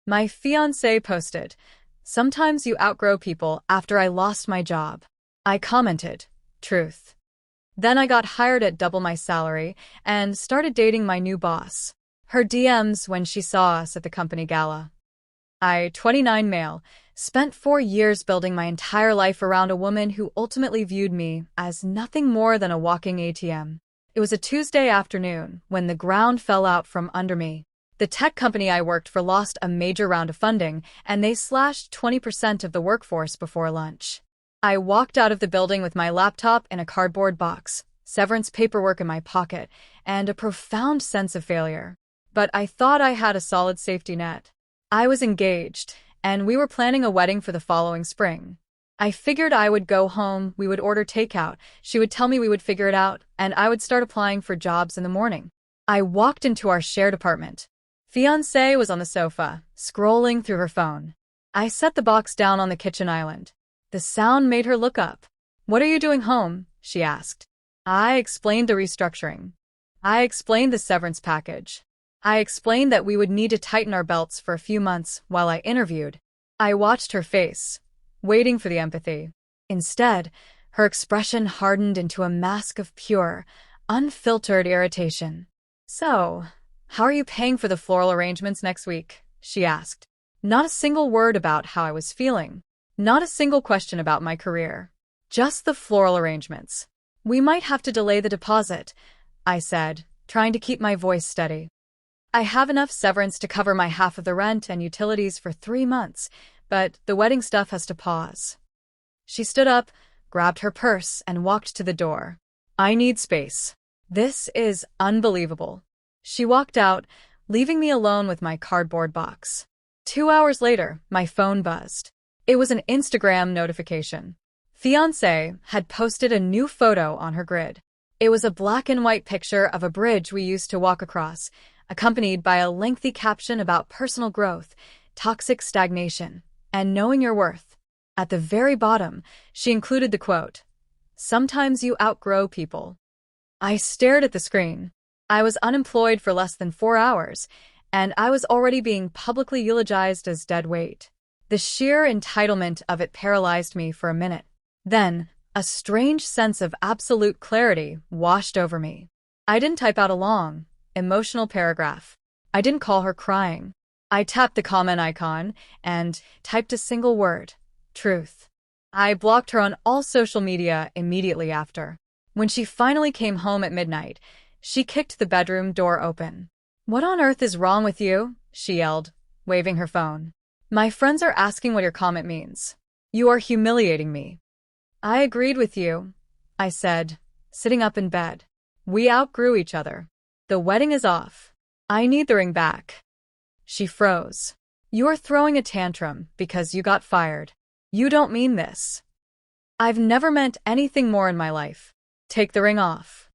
My fiancé posted, "Sometimes you outgrow people after I lost my job." I commented, "Truth." Then I got hired at double my salary and started dating my new boss. Her DMs when she saw us at the company gala. I, 29 male, spent 4 years building my entire life around a woman who ultimately viewed me as nothing more than a walking ATM. It was a Tuesday afternoon when the ground fell out from under me. The tech company I worked for lost a major round of funding, and they slashed 20% of the workforce before lunch. I walked out of the building with my laptop in a cardboard box, severance paperwork in my pocket, and a profound sense of failure. But I thought I had a solid safety net. I was engaged, and we were planning a wedding for the following spring. I figured I would go home, we would order takeout, she would tell me we would figure it out, and I would start applying for jobs in the morning. I walked into our shared apartment. Fiancée was on the sofa, scrolling through her phone. I set the box down on the kitchen island. The sound made her look up. "What are you doing home?" she asked. I explained the restructuring. I explained the severance package. I explained that we would need to tighten our belts for a few months while I interviewed. I watched her face, waiting for the empathy. Instead, her expression hardened into a mask of pure, unfiltered irritation. "So, how are you paying for the floral arrangements next week?" she asked. Not a single word about how I was feeling. Not a single question about my career. Just the floral arrangements. "We might have to delay the deposit," I said, trying to keep my voice steady. "I have enough severance to cover my half of the rent and utilities for 3 months, but the wedding stuff has to pause." She stood up, grabbed her purse, and walked to the door. "I need space. This is unbelievable." She walked out, leaving me alone with my cardboard box. 2 hours later, my phone buzzed. It was an Instagram notification. Fiancée had posted a new photo on her grid. It was a black and white picture of a bridge we used to walk across, accompanied by a lengthy caption about personal growth, toxic stagnation, and knowing your worth. At the very bottom, she included the quote, "Sometimes you outgrow people." I stared at the screen. I was unemployed for less than 4 hours, and I was already being publicly eulogized as dead weight. The sheer entitlement of it paralyzed me for a minute. Then, a strange sense of absolute clarity washed over me. I didn't type out a long, emotional paragraph. I didn't call her crying. I tapped the comment icon and typed a single word, truth. I blocked her on all social media immediately after. When she finally came home at midnight, she kicked the bedroom door open. "What on earth is wrong with you?" she yelled, waving her phone. "My friends are asking what your comment means. You are humiliating me." "I agreed with you," I said, sitting up in bed. "We outgrew each other. The wedding is off. I need the ring back." She froze. "You're throwing a tantrum because you got fired. You don't mean this." "I've never meant anything more in my life. Take the ring off."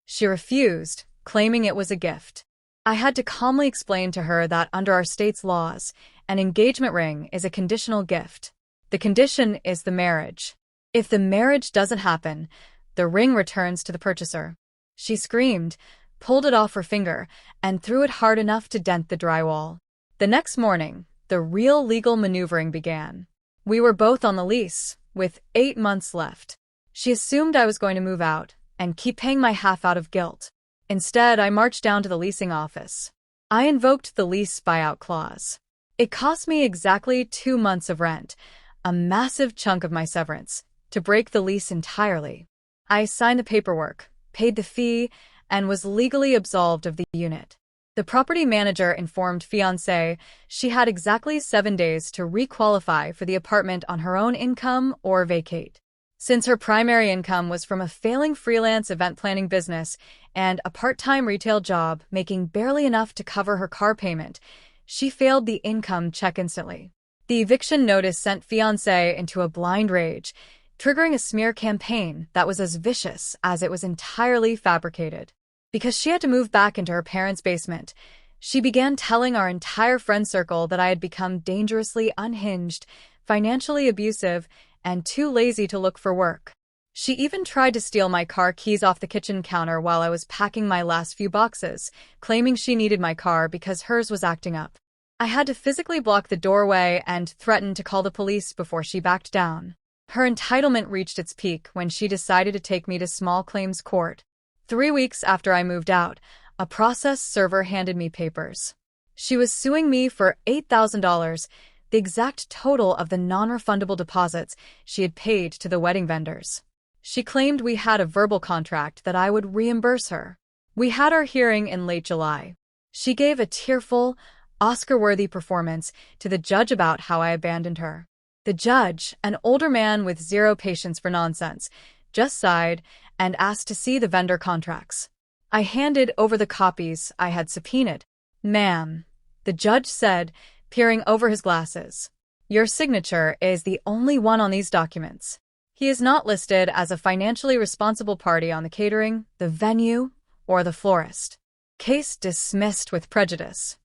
She refused, claiming it was a gift. I had to calmly explain to her that under our state's laws, an engagement ring is a conditional gift. The condition is the marriage. If the marriage doesn't happen, the ring returns to the purchaser. She screamed, pulled it off her finger, and threw it hard enough to dent the drywall. The next morning, the real legal maneuvering began. We were both on the lease, with 8 months left. She assumed I was going to move out and keep paying my half out of guilt. Instead, I marched down to the leasing office. I invoked the lease buyout clause. It cost me exactly 2 months of rent, a massive chunk of my severance, to break the lease entirely. I signed the paperwork, paid the fee, and was legally absolved of the unit. The property manager informed Fiancée she had exactly 7 days to requalify for the apartment on her own income or vacate. Since her primary income was from a failing freelance event planning business and a part-time retail job making barely enough to cover her car payment, she failed the income check instantly. The eviction notice sent Fiancée into a blind rage, triggering a smear campaign that was as vicious as it was entirely fabricated. Because she had to move back into her parents' basement, she began telling our entire friend circle that I had become dangerously unhinged, financially abusive, and too lazy to look for work. She even tried to steal my car keys off the kitchen counter while I was packing my last few boxes, claiming she needed my car because hers was acting up. I had to physically block the doorway and threaten to call the police before she backed down. Her entitlement reached its peak when she decided to take me to small claims court. 3 weeks after I moved out, a process server handed me papers. She was suing me for $8,000, the exact total of the non-refundable deposits she had paid to the wedding vendors. She claimed we had a verbal contract that I would reimburse her. We had our hearing in late July. She gave a tearful, Oscar-worthy performance to the judge about how I abandoned her. The judge, an older man with zero patience for nonsense, just sighed and asked to see the vendor contracts. I handed over the copies I had subpoenaed. "Ma'am," the judge said, peering over his glasses, "your signature is the only one on these documents. He is not listed as a financially responsible party on the catering, the venue, or the florist. Case dismissed with prejudice."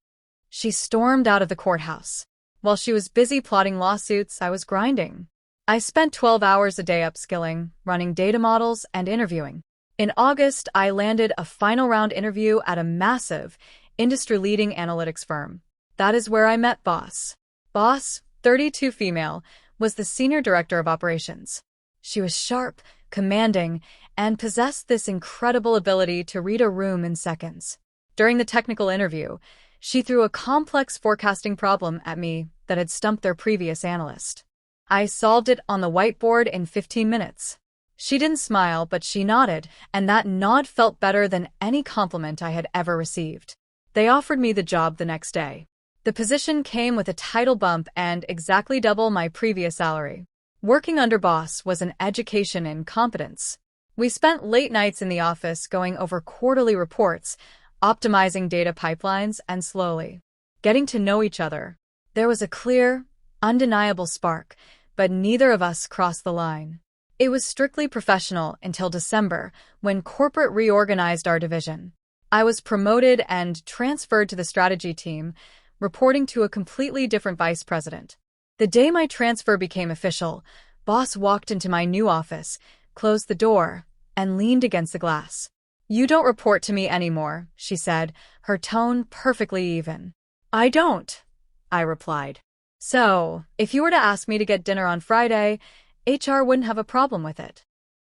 She stormed out of the courthouse. While she was busy plotting lawsuits, I was grinding. I spent 12 hours a day upskilling, running data models, and interviewing. In August, I landed a final round interview at a massive, industry-leading analytics firm. That is where I met Boss. Boss, 32 female, was the senior director of operations. She was sharp, commanding, and possessed this incredible ability to read a room in seconds. During the technical interview, she threw a complex forecasting problem at me that had stumped their previous analyst. I solved it on the whiteboard in 15 minutes. She didn't smile, but she nodded, and that nod felt better than any compliment I had ever received. They offered me the job the next day. The position came with a title bump and exactly double my previous salary. Working under Boss was an education in competence. We spent late nights in the office going over quarterly reports, optimizing data pipelines, and slowly getting to know each other. There was a clear, undeniable spark, but neither of us crossed the line. It was strictly professional until December, when corporate reorganized our division. I was promoted and transferred to the strategy team, reporting to a completely different vice president. The day my transfer became official, Boss walked into my new office, closed the door, and leaned against the glass. "You don't report to me anymore," she said, her tone perfectly even. "I don't," I replied. "So, if you were to ask me to get dinner on Friday, HR wouldn't have a problem with it."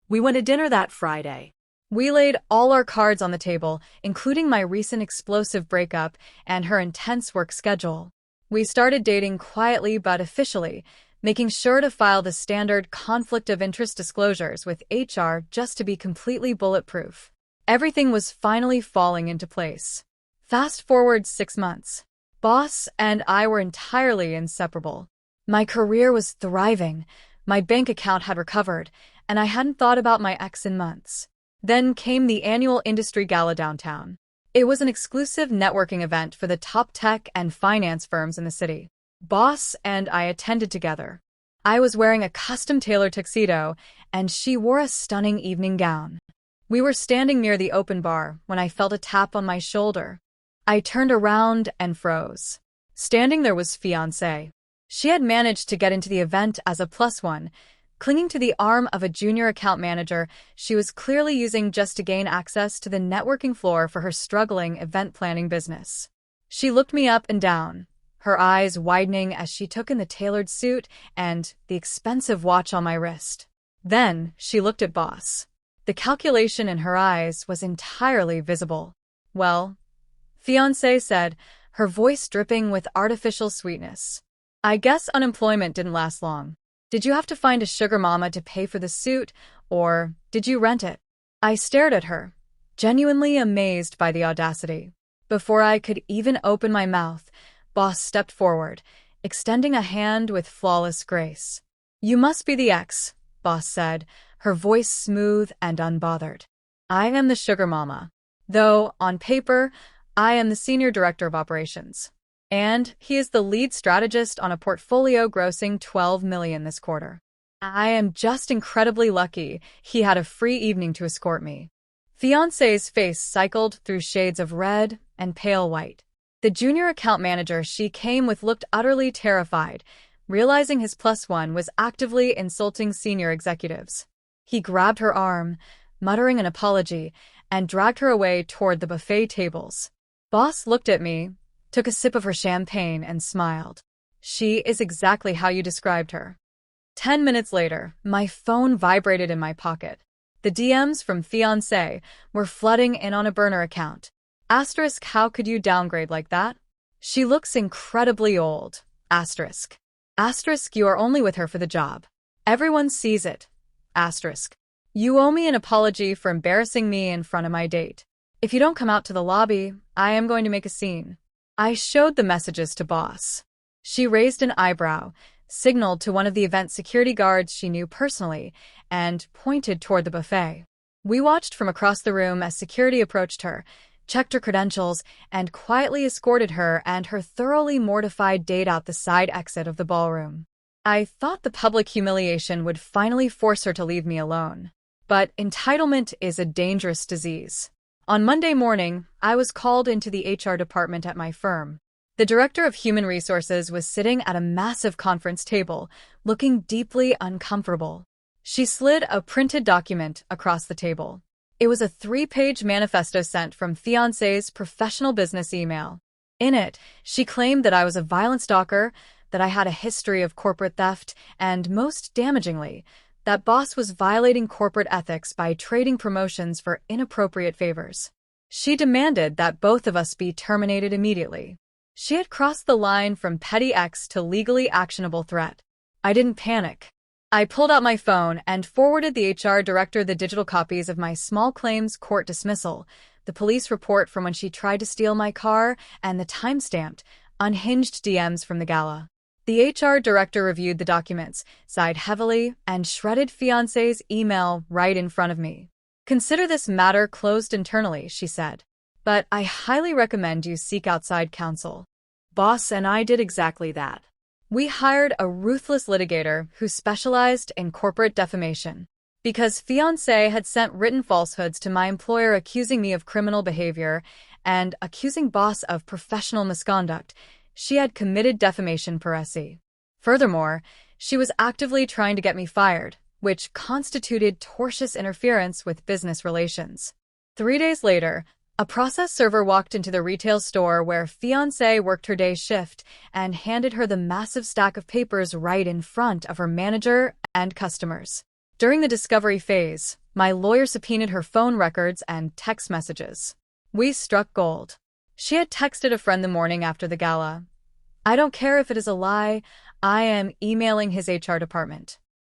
We went to dinner that Friday. We laid all our cards on the table, including my recent explosive breakup and her intense work schedule. We started dating quietly but officially, making sure to file the standard conflict of interest disclosures with HR just to be completely bulletproof. Everything was finally falling into place. Fast forward 6 months. Boss and I were entirely inseparable. My career was thriving, my bank account had recovered, and I hadn't thought about my ex in months. Then came the annual industry gala downtown. It was an exclusive networking event for the top tech and finance firms in the city. Boss and I attended together. I was wearing a custom-tailored tuxedo, and she wore a stunning evening gown. We were standing near the open bar when I felt a tap on my shoulder. I turned around and froze. Standing there was Fiancée. She had managed to get into the event as a +1, clinging to the arm of a junior account manager she was clearly using just to gain access to the networking floor for her struggling event planning business. She looked me up and down, her eyes widening as she took in the tailored suit and the expensive watch on my wrist. Then she looked at Boss. The calculation in her eyes was entirely visible. "Well," Fiancée said, her voice dripping with artificial sweetness, "I guess unemployment didn't last long. Did you have to find a sugar mama to pay for the suit, or did you rent it?" I stared at her, genuinely amazed by the audacity. Before I could even open my mouth, Boss stepped forward, extending a hand with flawless grace. "You must be the ex," Boss said, her voice smooth and unbothered. "I am the sugar mama. Though, on paper, I am the senior director of operations. And he is the lead strategist on a portfolio grossing $12 million this quarter. I am just incredibly lucky he had a free evening to escort me." Fiancée's face cycled through shades of red and pale white. The junior account manager she came with looked utterly terrified, realizing his +1 was actively insulting senior executives. He grabbed her arm, muttering an apology, and dragged her away toward the buffet tables. Boss looked at me, took a sip of her champagne, and smiled. She is exactly how you described her. 10 minutes later, my phone vibrated in my pocket. The DMs from Fiancée were flooding in on a burner account. Asterisk, how could you downgrade like that? She looks incredibly old. Asterisk. Asterisk, you are only with her for the job. Everyone sees it. Asterisk. You owe me an apology for embarrassing me in front of my date. If you don't come out to the lobby, I am going to make a scene. I showed the messages to boss. She raised an eyebrow, signaled to one of the event security guards she knew personally, and pointed toward the buffet. We watched from across the room as security approached her, checked her credentials, and quietly escorted her and her thoroughly mortified date out the side exit of the ballroom. I thought the public humiliation would finally force her to leave me alone. But entitlement is a dangerous disease. On Monday morning, I was called into the HR department at my firm. The director of human resources was sitting at a massive conference table, looking deeply uncomfortable. She slid a printed document across the table. It was a 3-page manifesto sent from Fiancée's professional business email. In it, she claimed that I was a violent stalker, that I had a history of corporate theft, and most damagingly, that boss was violating corporate ethics by trading promotions for inappropriate favors. She demanded that both of us be terminated immediately. She had crossed the line from petty X to legally actionable threat. I didn't panic. I pulled out my phone and forwarded the HR director the digital copies of my small claims court dismissal, the police report from when she tried to steal my car, and the time-stamped, unhinged DMs from the Gala. The HR director reviewed the documents, sighed heavily, and shredded Fiancée's email right in front of me. Consider this matter closed internally, she said. But I highly recommend you seek outside counsel. Boss and I did exactly that. We hired a ruthless litigator who specialized in corporate defamation. Because Fiancée had sent written falsehoods to my employer accusing me of criminal behavior and accusing boss of professional misconduct, she had committed defamation per se. Furthermore, she was actively trying to get me fired, which constituted tortious interference with business relations. 3 days later, a process server walked into the retail store where Fiancée worked her day shift and handed her the massive stack of papers right in front of her manager and customers. During the discovery phase, my lawyer subpoenaed her phone records and text messages. We struck gold. She had texted a friend the morning after the gala. I don't care if it is a lie, I am emailing his HR department.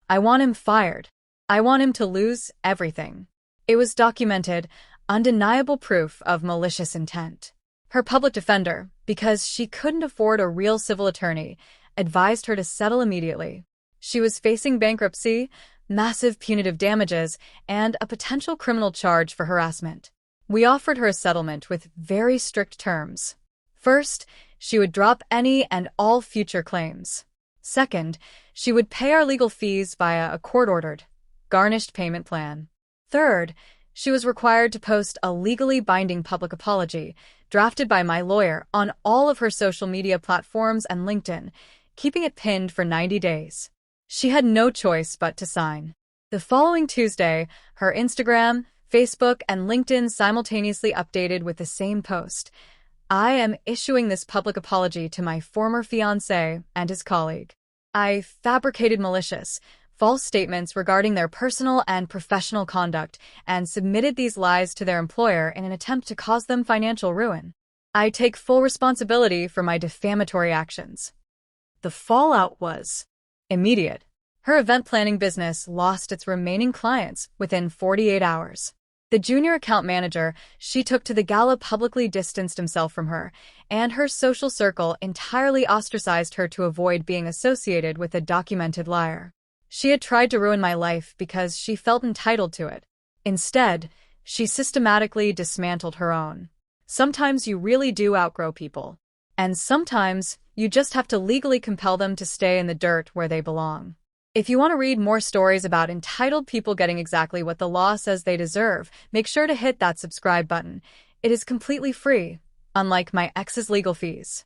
I want him fired. I want him to lose everything. It was documented, undeniable proof of malicious intent. Her public defender, because she couldn't afford a real civil attorney, advised her to settle immediately. She was facing bankruptcy, massive punitive damages, and a potential criminal charge for harassment. We offered her a settlement with very strict terms. First, she would drop any and all future claims. Second, she would pay our legal fees via a court-ordered, garnished payment plan. Third, she was required to post a legally binding public apology, drafted by my lawyer, on all of her social media platforms and LinkedIn, keeping it pinned for 90 days. She had no choice but to sign. The following Tuesday, her Instagram, Facebook, and LinkedIn simultaneously updated with the same post. I am issuing this public apology to my former fiancé and his colleague. I fabricated malicious, false statements regarding their personal and professional conduct and submitted these lies to their employer in an attempt to cause them financial ruin. I take full responsibility for my defamatory actions. The fallout was immediate. Her event planning business lost its remaining clients within 48 hours. The junior account manager she took to the gala publicly distanced himself from her, and her social circle entirely ostracized her to avoid being associated with a documented liar. She had tried to ruin my life because she felt entitled to it. Instead, she systematically dismantled her own. Sometimes you really do outgrow people. And sometimes you just have to legally compel them to stay in the dirt where they belong. If you want to read more stories about entitled people getting exactly what the law says they deserve, make sure to hit that subscribe button. It is completely free, unlike my ex's legal fees.